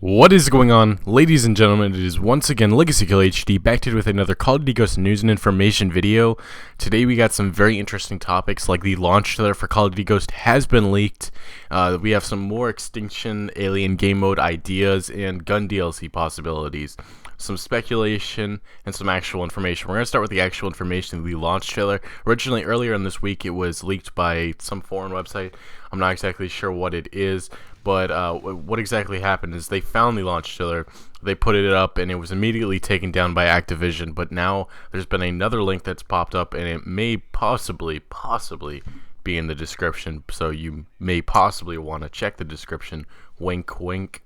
What is going on, ladies and gentlemen? It is once again Legacy Kill HD back to you with another Call of Duty Ghosts news and information video. Today we got some very interesting topics, like the launch trailer for Call of Duty Ghosts has been leaked. We have some more Extinction alien game mode ideas and gun DLC possibilities, some speculation, and some actual information. We're going to start with the actual information of the launch trailer. Originally, earlier in this week, it was leaked by some foreign website. I'm not exactly sure what it is, but what exactly happened is they found the launch trailer, they put it up, and it was immediately taken down by Activision. But now there's been another link that's popped up, and it may possibly be in the description, so you may possibly want to check the description. Wink, wink.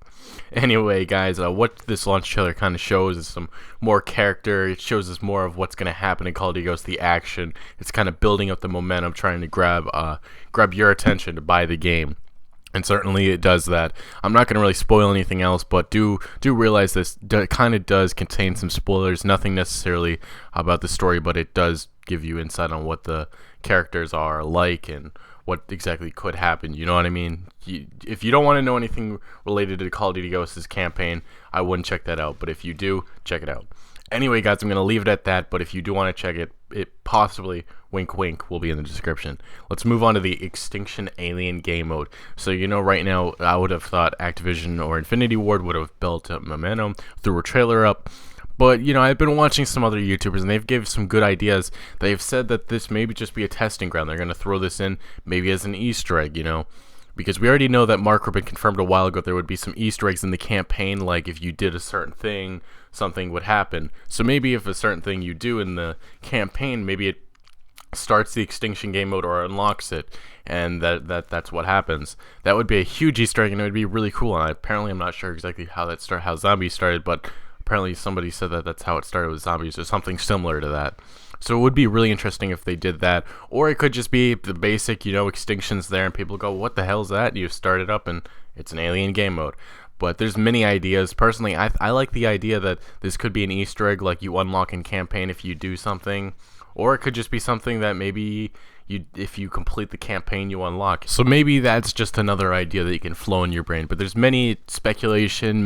Anyway, guys, what this launch trailer kind of shows is some more character. It shows us more of what's going to happen in Call of Duty Ghosts, the action. It's kind of building up the momentum, trying to grab your attention to buy the game. And certainly it does that. I'm not going to really spoil anything else, but do realize this kind of does contain some spoilers. Nothing necessarily about the story, but it does give you insight on what the characters are like and what exactly could happen. You know what I mean? If you don't want to know anything related to Call of Duty Ghosts' campaign, I wouldn't check that out. But if you do, check it out. Anyway, guys, I'm going to leave it at that. But if you do want to check it, it possibly, wink wink, will be in the description. Let's move on to the Extinction alien game mode. So, you know, right now, I would have thought Activision or Infinity Ward would have built up momentum, threw a trailer up. But, you know, I've been watching some other YouTubers, and they've given some good ideas. They've said that this may just be a testing ground. They're going to throw this in maybe as an Easter egg, you know. Because we already know that Mark Rubin confirmed a while ago there would be some Easter eggs in the campaign, like if you did a certain thing, something would happen. So maybe if a certain thing you do in the campaign, maybe it starts the Extinction game mode or unlocks it, and that's what happens. That would be a huge Easter egg, and it would be really cool. And apparently, I'm not sure exactly how zombies started, but apparently somebody said that that's how it started with zombies or something similar to that. So it would be really interesting if they did that, or it could just be the basic, you know, Extinction's there, and people go, "What the hell is that?" And you start it up, and it's an alien game mode. But there's many ideas. Personally, I like the idea that this could be an Easter egg, like you unlock in campaign if you do something, or it could just be something that maybe if you complete the campaign, you unlock. So maybe that's just another idea that you can flow in your brain. But there's many speculation,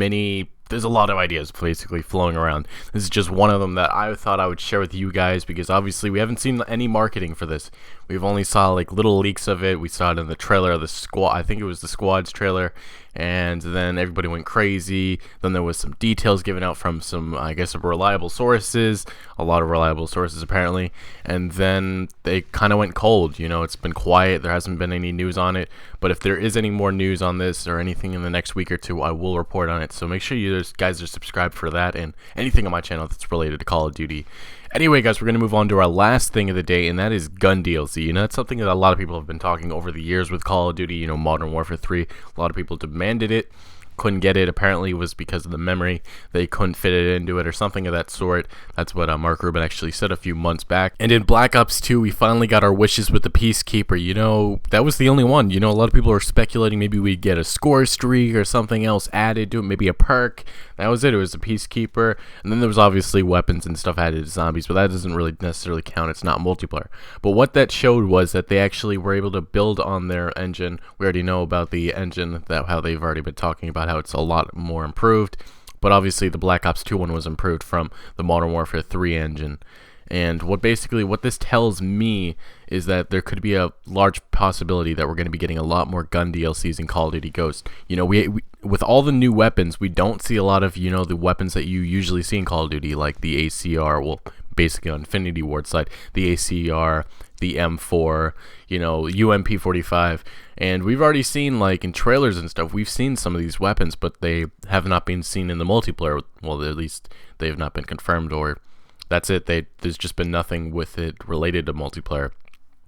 there's a lot of ideas basically flowing around. This is just one of them that I thought I would share with you guys, because obviously we haven't seen any marketing for this. We've only saw like little leaks of it. We saw it in the trailer of the squad. I think it was the squad's trailer, and then everybody went crazy. Then there was some details given out from some, I guess, reliable sources, a lot of reliable sources apparently, and then they kind of went cold. You know, it's been quiet. There hasn't been any news on it, but if there is any more news on this or anything in the next week or two, I will report on it. So make sure you guys are subscribed for that and anything on my channel that's related to Call of Duty. Anyway, guys, we're going to move on to our last thing of the day, and that is gun DLC. You know, that's something that a lot of people have been talking over the years with Call of Duty. You know, Modern Warfare 3, a lot of people demanded it, couldn't get it. Apparently it was because of the memory. They couldn't fit it into it or something of that sort. That's what Mark Rubin actually said a few months back. And in Black Ops 2, we finally got our wishes with the Peacekeeper. You know, that was the only one. You know, a lot of people were speculating maybe we'd get a score streak or something else added to it, maybe a perk. That was it. It was a Peacekeeper. And then there was obviously weapons and stuff added to zombies, but that doesn't really necessarily count. It's not multiplayer. But what that showed was that they actually were able to build on their engine. We already know about the engine, how they've already been talking about how it's a lot more improved. But obviously the Black Ops 2 one was improved from the Modern Warfare 3 engine. And what this tells me is that there could be a large possibility that we're going to be getting a lot more gun DLCs in Call of Duty Ghosts. You know, we with all the new weapons, we don't see a lot of, you know, the weapons that you usually see in Call of Duty, like the ACR, well, basically on Infinity Ward side, the ACR, the M4, you know, UMP45, and we've already seen, like, in trailers and stuff, we've seen some of these weapons, but they have not been seen in the multiplayer. Well, at least they have not been confirmed, or that's it. There's just been nothing with it related to multiplayer.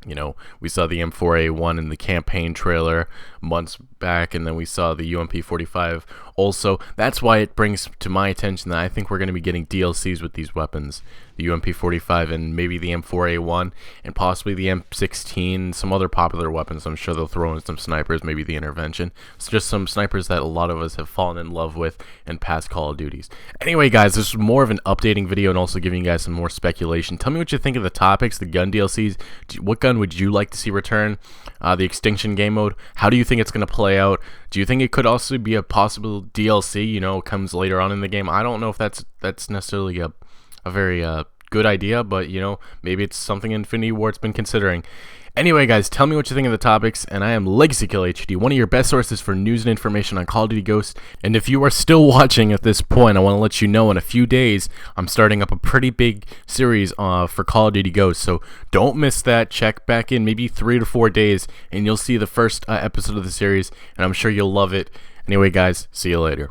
You know, we saw the M4A1 in the campaign trailer months back, and then we saw the UMP45 also. That's why it brings to my attention that I think we're going to be getting DLCs with these weapons. The UMP45 and maybe the M4A1 and possibly the M16, some other popular weapons. I'm sure they'll throw in some snipers, maybe the Intervention. It's just some snipers that a lot of us have fallen in love with in past Call of Duties. Anyway, guys, this is more of an updating video and also giving you guys some more speculation. Tell me what you think of the topics, the gun DLCs. What gun would you like to see return? The Extinction game mode. How do you think it's going to play out? Do you think it could also be a possible DLC, you know, comes later on in the game. I don't know if that's necessarily a very good idea, but you know, maybe it's something Infinity Ward's been considering. Anyway, guys, tell me what you think of the topics, and I am Legacy Kill HD, one of your best sources for news and information on Call of Duty Ghosts. And if you are still watching at this point, I want to let you know in a few days I'm starting up a pretty big series for Call of Duty Ghosts, so don't miss that. Check back in maybe 3 to 4 days, and you'll see the first episode of the series, and I'm sure you'll love it. Anyway, guys, see you later.